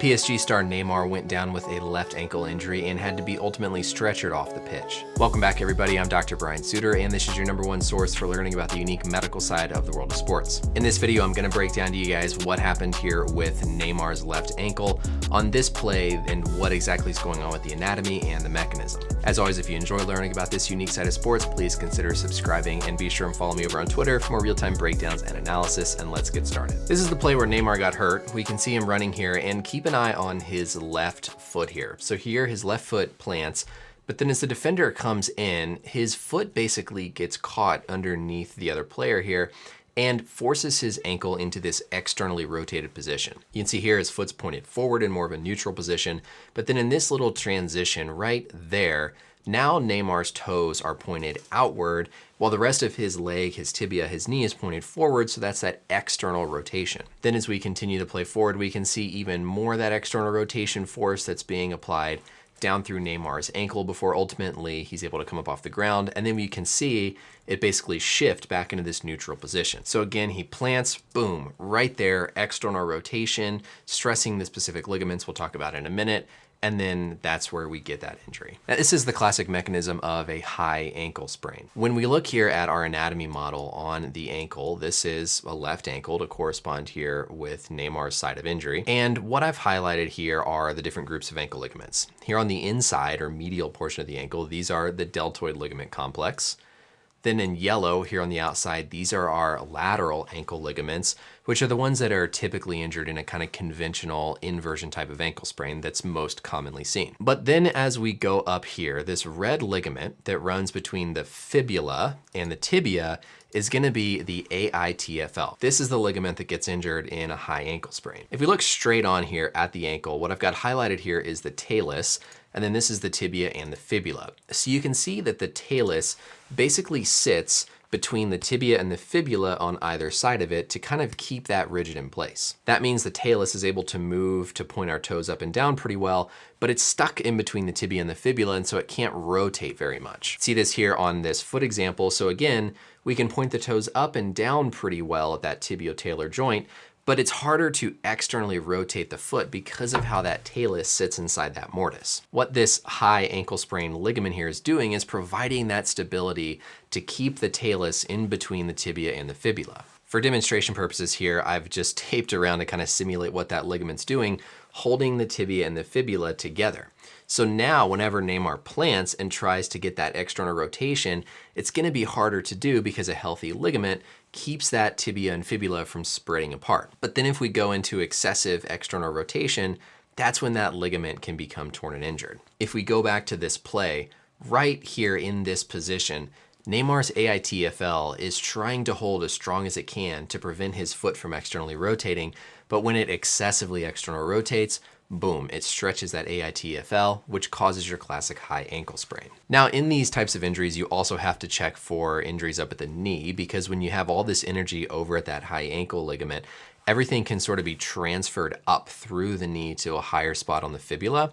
PSG star Neymar went down with a left ankle injury and had to be ultimately stretchered off the pitch. Welcome back, everybody. I'm Dr. Brian Sutterer, and this is your #1 source for learning about the unique medical side of the world of sports. In this video, I'm going to break down to you guys what happened here with Neymar's left ankle on this play and what exactly is going on with the anatomy and the mechanism. As always, if you enjoy learning about this unique side of sports, please consider subscribing and be sure and follow me over on Twitter for more real-time breakdowns and analysis, and let's get started. This is the play where Neymar got hurt. We can see him running here, and keep an eye on his left foot here. So here his left foot plants, but then as the defender comes in, his foot basically gets caught underneath the other player here and forces his ankle into this externally rotated position. You can see here his foot's pointed forward in more of a neutral position, but then in this little transition right there, now Neymar's toes are pointed outward while the rest of his leg, his tibia, his knee is pointed forward, so that's that external rotation. Then as we continue to play forward, we can see even more of that external rotation force that's being applied down through Neymar's ankle before ultimately he's able to come up off the ground. And then we can see it basically shift back into this neutral position. So again, he plants, boom, right there, external rotation, stressing the specific ligaments we'll talk about in a minute. And then that's where we get that injury. Now, this is the classic mechanism of a high ankle sprain. When we look here at our anatomy model on the ankle, this is a left ankle to correspond here with Neymar's side of injury. And what I've highlighted here are the different groups of ankle ligaments. Here on the inside or medial portion of the ankle, these are the deltoid ligament complex. Then in yellow here on the outside, these are our lateral ankle ligaments, which are the ones that are typically injured in a kind of conventional inversion type of ankle sprain that's most commonly seen. But then as we go up here, this red ligament that runs between the fibula and the tibia is going to be the AITFL. This is the ligament that gets injured in a high ankle sprain. If we look straight on here at the ankle, what I've got highlighted here is the talus, and then this is the tibia and the fibula. So you can see that the talus basically sits between the tibia and the fibula on either side of it to kind of keep that rigid in place. That means the talus is able to move to point our toes up and down pretty well, but it's stuck in between the tibia and the fibula, and so it can't rotate very much. See this here on this foot example. So again, we can point the toes up and down pretty well at that tibio-talar joint, but it's harder to externally rotate the foot because of how that talus sits inside that mortise. What this high ankle sprain ligament here is doing is providing that stability to keep the talus in between the tibia and the fibula. For demonstration purposes here, I've just taped around to kind of simulate what that ligament's doing, holding the tibia and the fibula together. So now whenever Neymar plants and tries to get that external rotation, it's going to be harder to do because a healthy ligament keeps that tibia and fibula from spreading apart. But then if we go into excessive external rotation, that's when that ligament can become torn and injured. If we go back to this play, right here in this position, Neymar's AITFL is trying to hold as strong as it can to prevent his foot from externally rotating, but when it excessively external rotates, boom, it stretches that AITFL, which causes your classic high ankle sprain. Now, in these types of injuries, you also have to check for injuries up at the knee, because when you have all this energy over at that high ankle ligament, everything can sort of be transferred up through the knee to a higher spot on the fibula.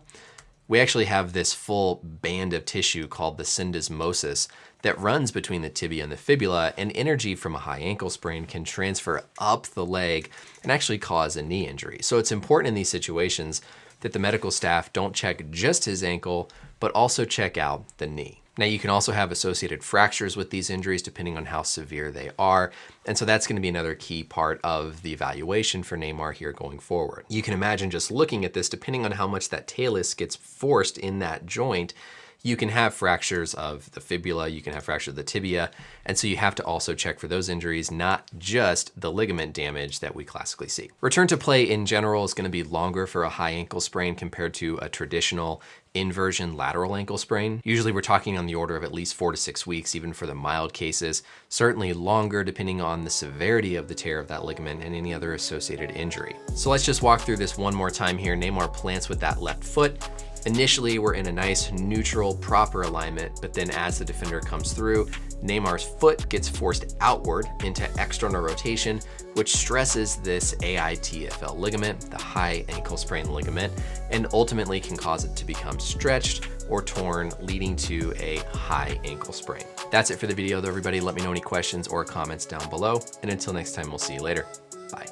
We actually have this full band of tissue called the syndesmosis that runs between the tibia and the fibula, and energy from a high ankle sprain can transfer up the leg and actually cause a knee injury. So it's important in these situations that the medical staff don't check just his ankle, but also check out the knee. Now, you can also have associated fractures with these injuries depending on how severe they are. And so that's going to be another key part of the evaluation for Neymar here going forward. You can imagine just looking at this, depending on how much that talus gets forced in that joint, you can have fractures of the fibula, you can have fracture of the tibia, and so you have to also check for those injuries, not just the ligament damage that we classically see. Return to play in general is going to be longer for a high ankle sprain compared to a traditional inversion lateral ankle sprain. Usually we're talking on the order of at least 4 to 6 weeks, even for the mild cases, certainly longer depending on the severity of the tear of that ligament and any other associated injury. So let's just walk through this one more time here. Neymar plants with that left foot. Initially, we're in a nice neutral, proper alignment, but then as the defender comes through, Neymar's foot gets forced outward into external rotation, which stresses this AITFL ligament, the high ankle sprain ligament, and ultimately can cause it to become stretched or torn, leading to a high ankle sprain. That's it for the video though, everybody. Let me know any questions or comments down below, and until next time, we'll see you later. Bye.